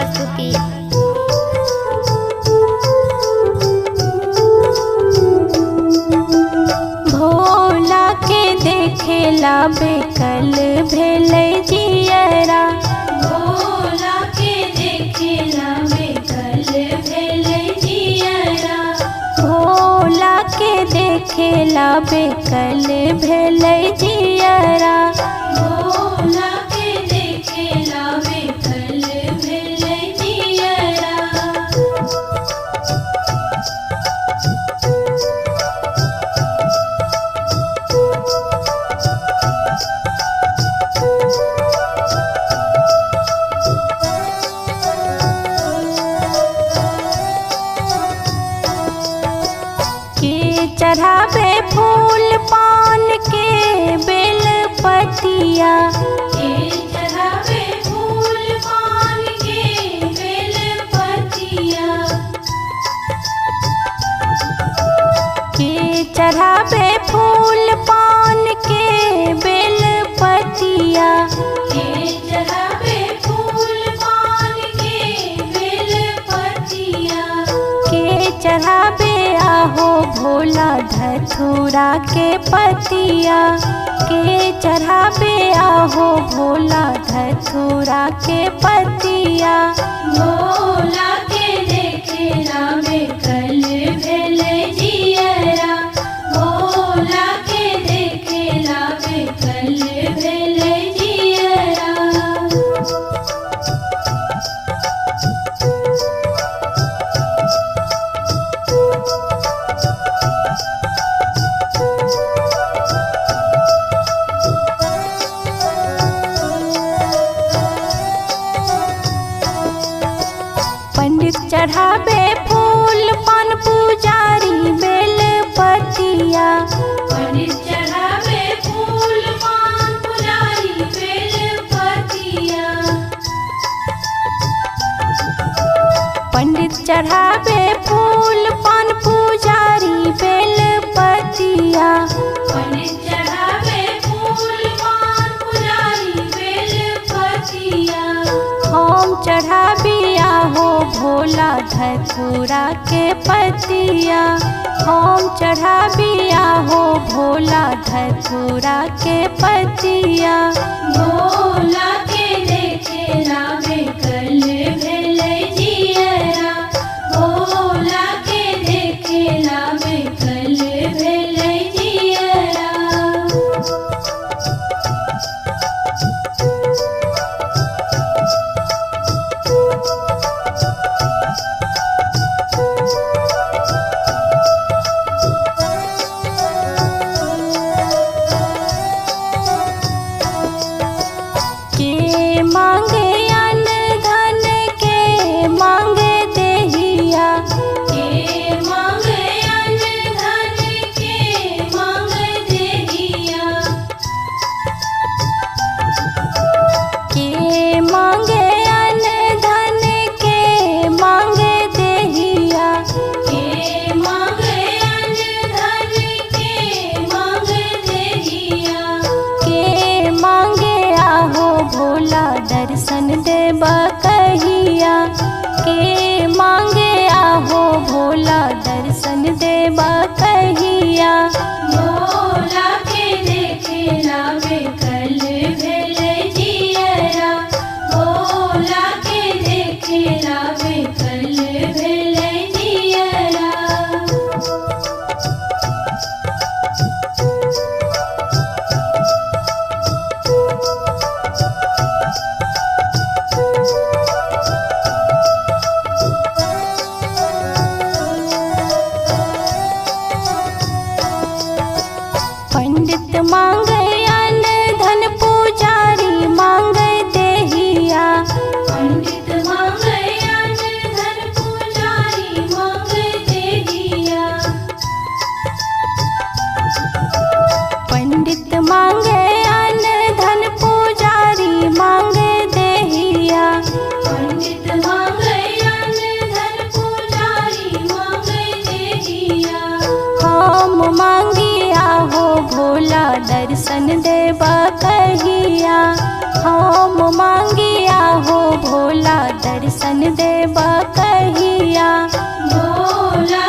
वासुकी। भोला के देखेला बेकल भेलै जियरा। भोला के देखेला बेकल भेलै जियरा। भोला के देखेला बेकल भेलै जियरा। भोला के देखेला बेकल भेलै जियरा। चढ़ावे फूल पान के बेल पतिया। के चढ़ावे फूल पान के बेल पतिया। के चढ़ावे फूल पान के बेल पतिया। के चढ़ावे फूल पान के बेल पतिया। के चढ़ावे आहो भोला धतूरा के पतिया। के चढ़ावे आहो भोला धतूरा के पतिया। भोला के देखेला बेकल भेलै जियरा। भोला के देखेला बेकल भेलै जियरा। पंडित चढ़ावे फूल पान पुजारी बेल पतिया। पंडित चढ़ावे फूल पान पुजारी बेल पतिया। पंडित चढ़ावे फूल पान पुजारी बेल पतिया। पंडित चढ़ावे फूल पान पुजारी बेल पतिया। हम चढ़ावी आहो भोला धतूरा के पतिया। हम चढ़ावी आहो भोला धतूरा के पतिया। भोला के देखेला बेकल भेलै जियरा। भोला के देखेला बेकल भेलै जियरा। के दर्शन देबा कहिया। हम मांगिया हो भोला दर्शन देबा कहिया। भोला